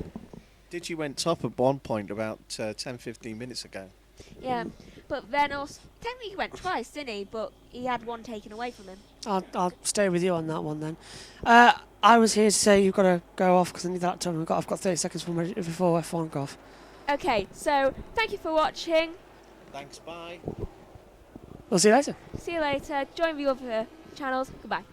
Digi went top at one point about 10-15 minutes ago. Yeah, but then also, technically he went twice, didn't he? But he had one taken away from him. I'll stay with you on that one then. I was here to say you've got to go off because I need that time. I've got 30 seconds before F1 go off. Okay, so thank you for watching. Thanks, bye. We'll see you later. See you later. Join the other channels. Goodbye.